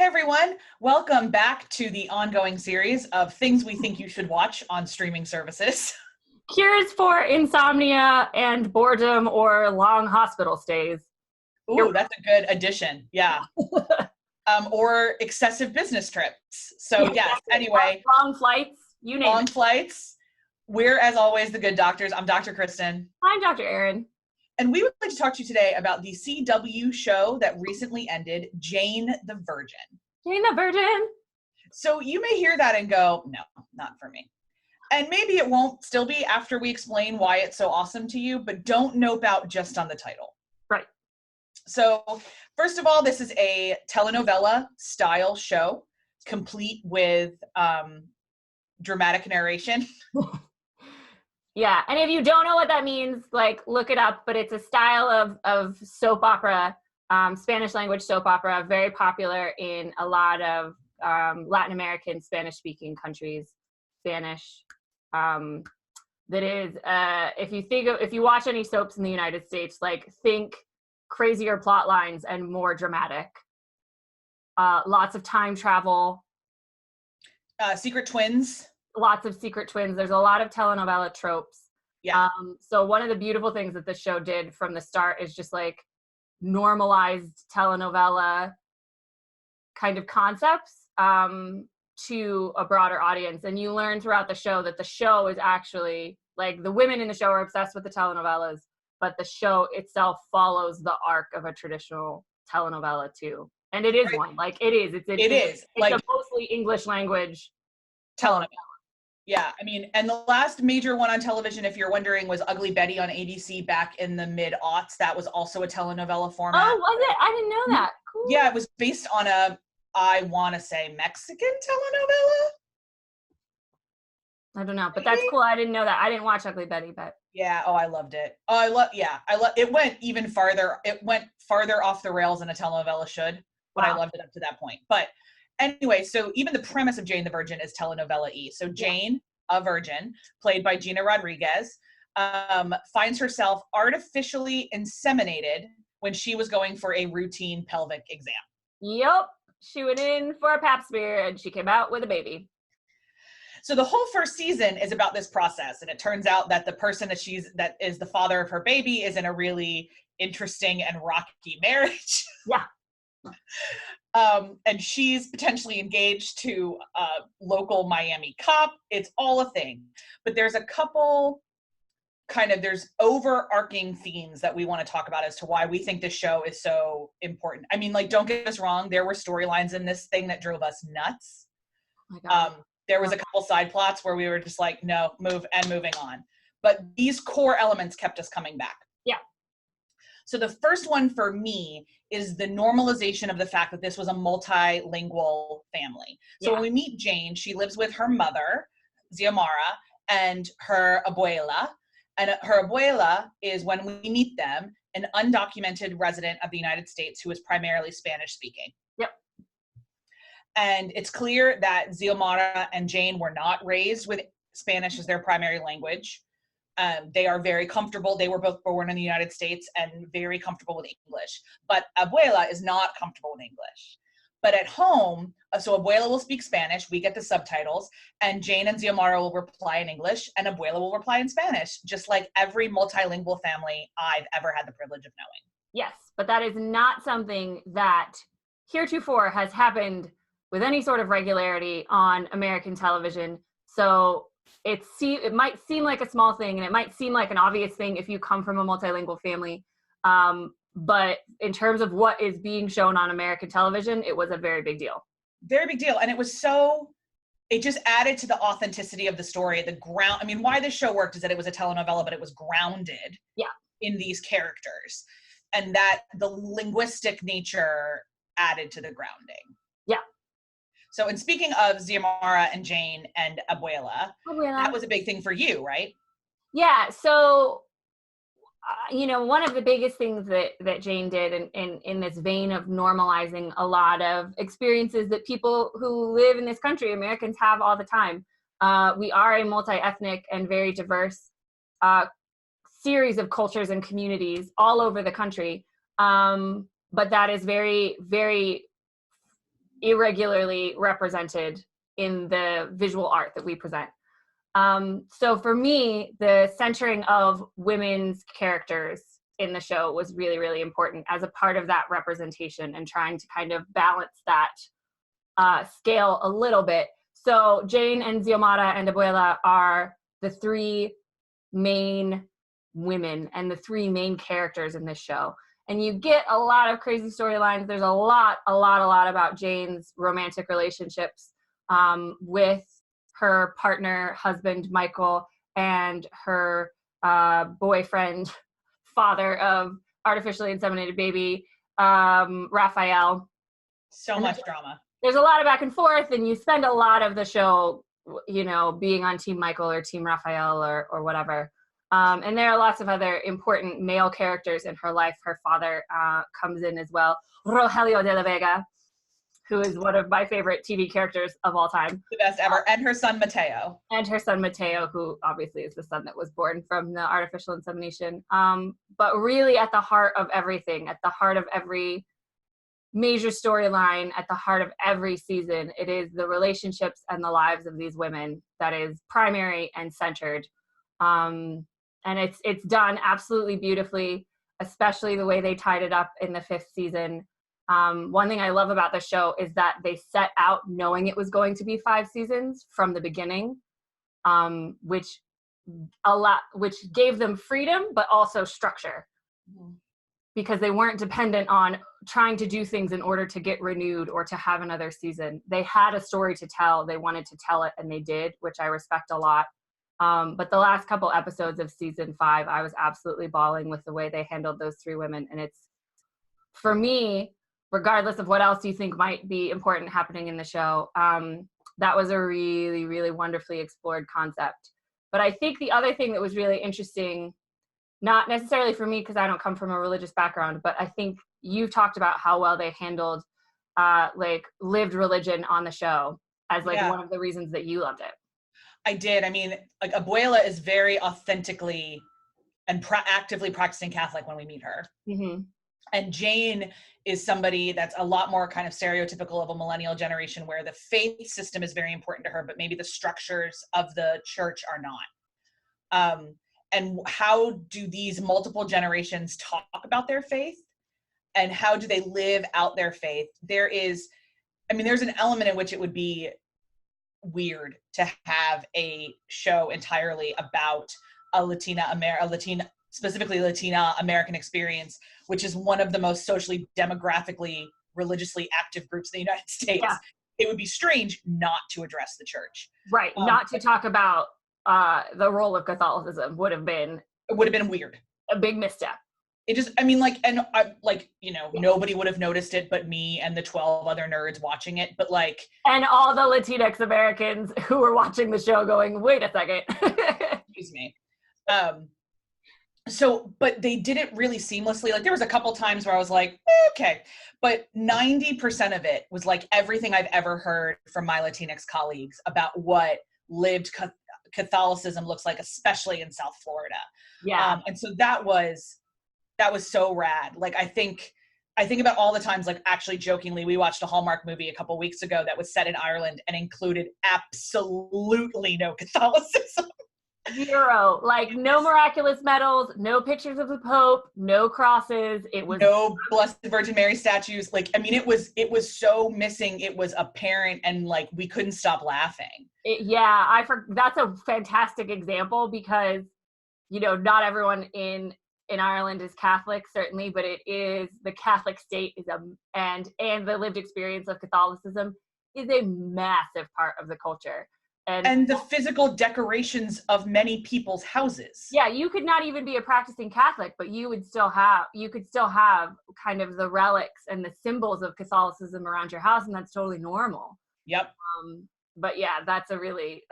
everyone. Welcome back to the ongoing series of things we think you should watch on streaming services. Cures for insomnia and boredom or long hospital stays. Ooh, that's a good addition. Yeah. Or excessive business trips. So yes, anyway. Long flights, you name it. Long flights. We're, as always, the good doctors. I'm Dr. Kristen. I'm Dr. Erin. And we would like to talk to you today about the CW show that recently ended, Jane the Virgin. Jane the Virgin? So you may hear that and go, no, not for me. And maybe it won't still be after we explain why it's so awesome to you, but don't nope out just on the title. Right. So first of all, this is a telenovela style show, complete with dramatic narration. Yeah, and if you don't know what that means, like, look it up, but it's a style of soap opera, Spanish language soap opera, very popular in a lot of Latin American Spanish-speaking countries. Spanish, that is, if you watch any soaps in the United States, like, think crazier plot lines and more dramatic. Lots of time travel. Secret twins. Lots of secret twins. There's a lot of telenovela tropes. Yeah. So one of the beautiful things that the show did from the start is just like normalized telenovela kind of concepts to a broader audience. And you learn throughout the show that the show is actually, like, the women in the show are obsessed with the telenovelas, but the show itself follows the arc of a traditional telenovela too. And it is one. Like, it is. It's like a mostly English language telenovela. Yeah, I mean, and the last major one on television, if you're wondering, was Ugly Betty on ABC back in the mid-aughts. That was also a telenovela format. Oh, was it? I didn't know that. Cool. Yeah, it was based on a, I want to say, Mexican telenovela. I don't know, but that's cool. I didn't know that. I didn't watch Ugly Betty, but yeah. Oh, I loved it. Oh, I love it. Went even farther. It went farther off the rails than a telenovela should, but wow. I loved it up to that point. But anyway, so even the premise of Jane the Virgin is telenovela-y. So Jane, a virgin, played by Gina Rodriguez, finds herself artificially inseminated when she was going for a routine pelvic exam. Yep. She went in for a pap smear and she came out with a baby. So the whole first season is about this process. And it turns out that the person that is the father of her baby is in a really interesting and rocky marriage. Yeah. And she's potentially engaged to a local Miami cop. It's all a thing. But there's a couple there's overarching themes that we want to talk about as to why we think this show is so important. I mean, like, don't get us wrong. There were storylines in this thing that drove us nuts. Oh my God. There was a couple side plots where we were just like, no, moving on. But these core elements kept us coming back. Yeah. So the first one for me is the normalization of the fact that this was a multilingual family. So when we meet Jane, she lives with her mother, Xiomara, and her abuela. And her abuela is, when we meet them, an undocumented resident of the United States who is primarily Spanish speaking. Yep. And it's clear that Xiomara and Jane were not raised with Spanish as their primary language. They are very comfortable. They were both born in the United States and very comfortable with English. But Abuela is not comfortable with English. But at home, so Abuela will speak Spanish, we get the subtitles, and Jane and Xiomara will reply in English, and Abuela will reply in Spanish, just like every multilingual family I've ever had the privilege of knowing. Yes, but that is not something that heretofore has happened with any sort of regularity on American television. So it might seem like a small thing, and it might seem like an obvious thing if you come from a multilingual family. But in terms of what is being shown on American television, it was a very big deal. Very big deal. And it just added to the authenticity of the story, why this show worked is that it was a telenovela, but it was grounded in these characters. And that the linguistic nature added to the grounding. Yeah. So, and speaking of Xiomara and Jane and Abuela, that was a big thing for you, right? Yeah. So, one of the biggest things that Jane did in this vein of normalizing a lot of experiences that people who live in this country, Americans, have all the time. We are a multi-ethnic and very diverse series of cultures and communities all over the country. But that is very, very irregularly represented in the visual art that we present. So for me, the centering of women's characters in the show was really, really important as a part of that representation and trying to kind of balance that scale a little bit. So Jane and Xiomara and Abuela are the three main women and the three main characters in this show. And you get a lot of crazy storylines. There's a lot about Jane's romantic relationships with her partner, husband, Michael, and her boyfriend, father of artificially inseminated baby, Raphael. So much drama. There's a lot of back and forth, and you spend a lot of the show, you know, being on Team Michael or Team Raphael or whatever. And there are lots of other important male characters in her life. Her father comes in as well, Rogelio de la Vega, who is one of my favorite TV characters of all time. The best ever. And her son, Mateo. And her son, Mateo, who obviously is the son that was born from the artificial insemination. But really at the heart of everything, at the heart of every major storyline, at the heart of every season, it is the relationships and the lives of these women that is primary and centered. And it's done absolutely beautifully, especially the way they tied it up in the 5th season. One thing I love about the show is that they set out knowing it was going to be 5 seasons from the beginning, which gave them freedom, but also structure, because they weren't dependent on trying to do things in order to get renewed or to have another season. They had a story to tell. They wanted to tell it, and they did, which I respect a lot. But the last couple episodes of season 5, I was absolutely bawling with the way they handled those 3 women. And it's, for me, regardless of what else you think might be important happening in the show, that was a really, really wonderfully explored concept. But I think the other thing that was really interesting, not necessarily for me because I don't come from a religious background, but I think you've talked about how well they handled like lived religion on the show as like one of the reasons that you loved it. I did. I mean, like Abuela is very authentically and actively practicing Catholic when we meet her. Mm-hmm. And Jane is somebody that's a lot more kind of stereotypical of a millennial generation where the faith system is very important to her, but maybe the structures of the church are not. And how do these multiple generations talk about their faith? And how do they live out their faith? There's an element in which it would be weird to have a show entirely about specifically Latina American experience, which is one of the most socially, demographically, religiously active groups in the United States. Yeah. It would be strange not to address the church. Right. Not to talk about the role of Catholicism would have been weird. A big misstep. It just, nobody would have noticed it but me and the 12 other nerds watching it, but and all the Latinx Americans who were watching the show going, wait a second. Excuse me. But they did it really seamlessly. Like there was a couple times where I was like, okay, but 90% of it was like everything I've ever heard from my Latinx colleagues about what lived Catholicism looks like, especially in South Florida. Yeah. And so that was so rad. Like, I think about all the times, like actually jokingly, we watched a Hallmark movie a couple weeks ago that was set in Ireland and included absolutely no Catholicism. Zero. Like no miraculous medals, no pictures of the Pope, no crosses. It was no Blessed Virgin Mary statues. Like, I mean, it was so missing. It was apparent, and like we couldn't stop laughing. That's a fantastic example because, not everyone in Ireland is Catholic, certainly, but it is the Catholic state and the lived experience of Catholicism is a massive part of the culture. And the physical decorations of many people's houses. Yeah, you could not even be a practicing Catholic, but you could still have kind of the relics and the symbols of Catholicism around your house, and that's totally normal. Yep. But yeah, that's a really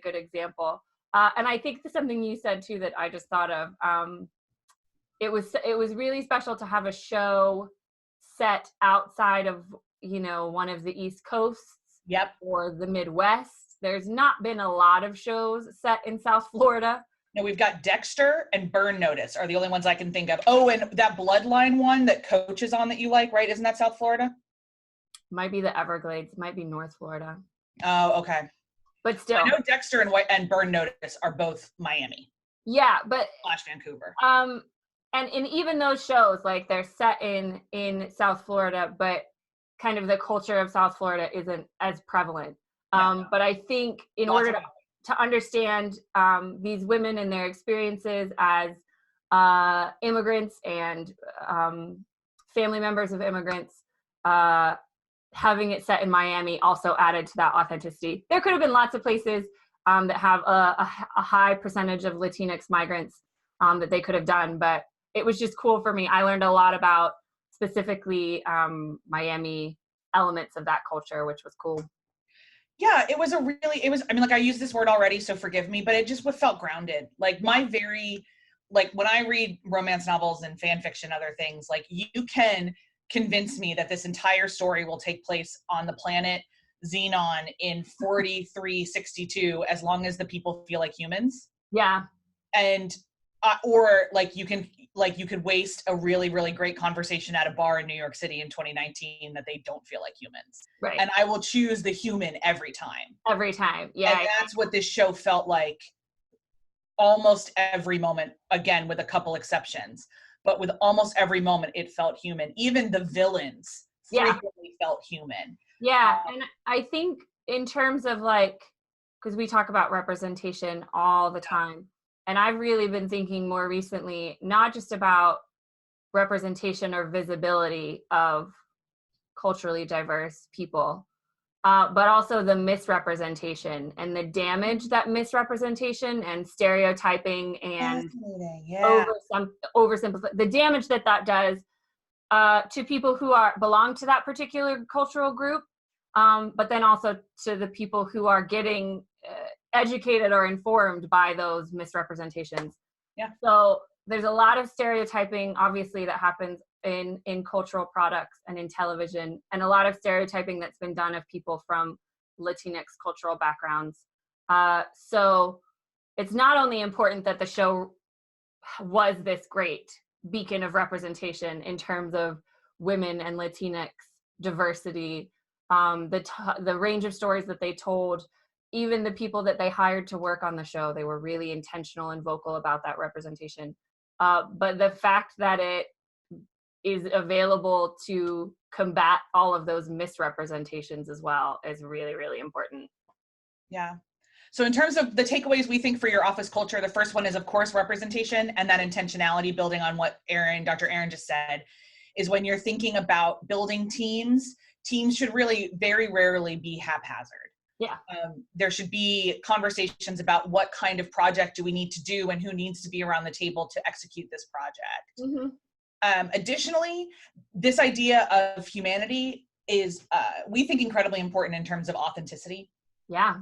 good example. And I think something you said too that I just thought of. It was really special to have a show set outside of one of the East Coasts. Yep. Or the Midwest. There's not been a lot of shows set in South Florida. No, we've got Dexter and Burn Notice are the only ones I can think of. Oh, and that Bloodline one that Coach is on that you like, right? Isn't that South Florida? Might be the Everglades, might be North Florida. Oh, okay. But still. I know Dexter and Burn Notice are both Miami. Yeah, but / Vancouver. And in even those shows, like they're set in South Florida, but kind of the culture of South Florida isn't as prevalent. But I think in order to understand these women and their experiences as immigrants and family members of immigrants, having it set in Miami also added to that authenticity. There could have been lots of places that have a high percentage of Latinx migrants that they could have done, but it was just cool for me. I learned a lot about specifically Miami elements of that culture, which was cool. Yeah, it was, I mean, like I used this word already, so forgive me, but it just felt grounded. Like like when I read romance novels and fan fiction, other things, like you can convince me that this entire story will take place on the planet Xenon in 4362, as long as the people feel like humans. Yeah. And or like you could waste a really, really great conversation at a bar in New York City in 2019 that they don't feel like humans. Right. And I will choose the human every time. Every time. Yeah. And that's what this show felt like almost every moment, again, with a couple exceptions. But with almost every moment, it felt human. Even the villains frequently felt human. Yeah. And I think in terms of like, because we talk about representation all the time, and I've really been thinking more recently, not just about representation or visibility of culturally diverse people, but also the misrepresentation and the damage that misrepresentation and stereotyping and oversimplify, the damage that does to people who belong to that particular cultural group, but then also to the people who are getting educated or informed by those misrepresentations. Yeah. So there's a lot of stereotyping, obviously, that happens in cultural products and in television, and a lot of stereotyping that's been done of people from Latinx cultural backgrounds. So it's not only important that the show was this great beacon of representation in terms of women and Latinx diversity, the range of stories that they told, even the people that they hired to work on the show, they were really intentional and vocal about that representation. But the fact that it is available to combat all of those misrepresentations as well is really, really important. Yeah. So in terms of the takeaways we think for your office culture, the first one is, of course, representation, and that intentionality, building on what Dr. Aaron just said, is when you're thinking about building teams should really very rarely be haphazard. Yeah. There should be conversations about what kind of project do we need to do and who needs to be around the table to execute this project. Mm-hmm. Additionally, this idea of humanity is, we think, incredibly important in terms of authenticity. Yeah.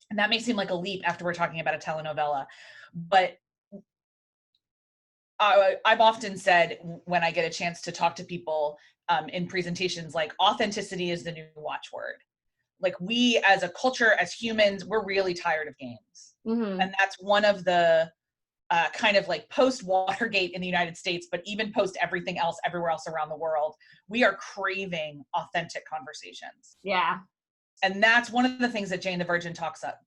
And that may seem like a leap after we're talking about a telenovela, but I've often said when I get a chance to talk to people in presentations, like, authenticity is the new watchword. Like, we as a culture, as humans, we're really tired of games. Mm-hmm. And that's one of the kind of like post-Watergate in the United States, but even post everything else, everywhere else around the world, we are craving authentic conversations. Yeah. And that's one of the things that Jane the Virgin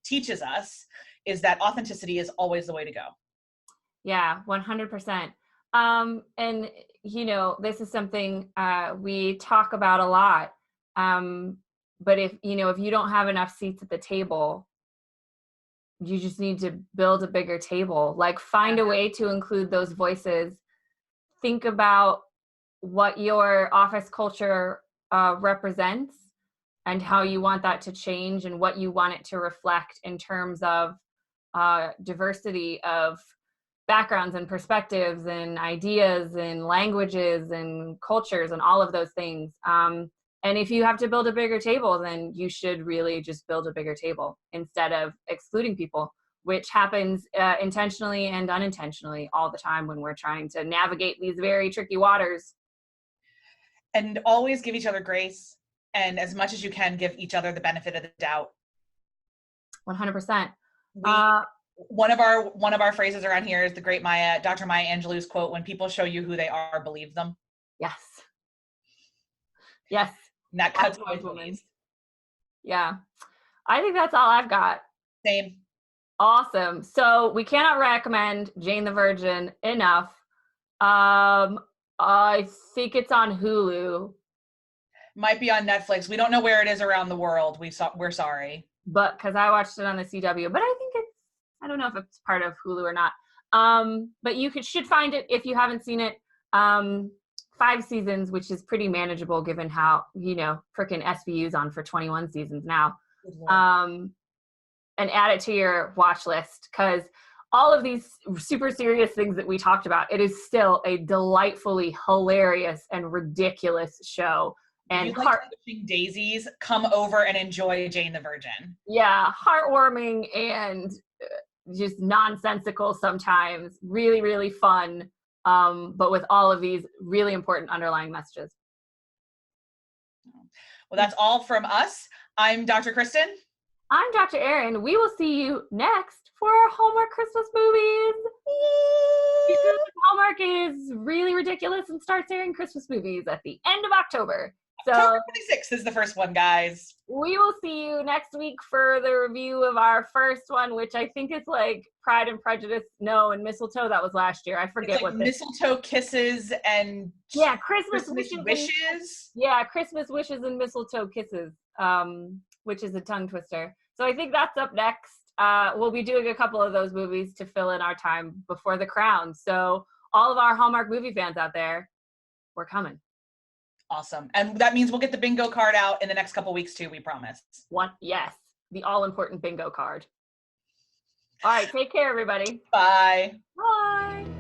teaches us, is that authenticity is always the way to go. Yeah, 100%. And, this is something we talk about a lot. But if you don't have enough seats at the table, you just need to build a bigger table. Like, find a way to include those voices. Think about what your office culture represents and how you want that to change and what you want it to reflect in terms of diversity of backgrounds and perspectives and ideas and languages and cultures and all of those things. And if you have to build a bigger table, then you should really just build a bigger table instead of excluding people, which happens intentionally and unintentionally all the time when we're trying to navigate these very tricky waters. And always give each other grace, and as much as you can, give each other the benefit of the doubt. 100%. One of our phrases around here is the great Dr. Maya Angelou's quote: "When people show you who they are, believe them." Yes. Yes. And that cuts my Woman. please. Yeah. I think that's all I've got. Same. Awesome. So we cannot recommend Jane the Virgin enough. I think it's on Hulu. Might be on Netflix. We don't know where it is around the world. We're sorry. But because I watched it on the CW, but I think I don't know if it's part of Hulu or not. But you should find it if you haven't seen it. 5 seasons, which is pretty manageable given how, frickin' SVU's on for 21 seasons now. And add it to your watch list, because all of these super serious things that we talked about, it is still a delightfully hilarious and ridiculous show. And if you like pushing daisies, come over and enjoy Jane the Virgin. Yeah, heartwarming and just nonsensical sometimes. Really, really fun, but with all of these really important underlying messages. Well, that's all from us. I'm Dr. Kristen. I'm Dr. Erin. We will see you next for our Hallmark Christmas movies. Hallmark is really ridiculous and starts airing Christmas movies at the end of October. So October 26th is the first one, guys. We will see you next week for the review of our first one, which I think is like Pride and Prejudice. No, and Mistletoe. That was last year. I forget what Mistletoe Kisses and Christmas Wishes. Christmas Wishes and Mistletoe Kisses, which is a tongue twister. So I think that's up next. We'll be doing a couple of those movies to fill in our time before The Crown. So all of our Hallmark movie fans out there, we're coming. Awesome. And that means we'll get the bingo card out in the next couple weeks too, we promise. Yes. The all-important bingo card. All right. Take care, everybody. Bye. Bye.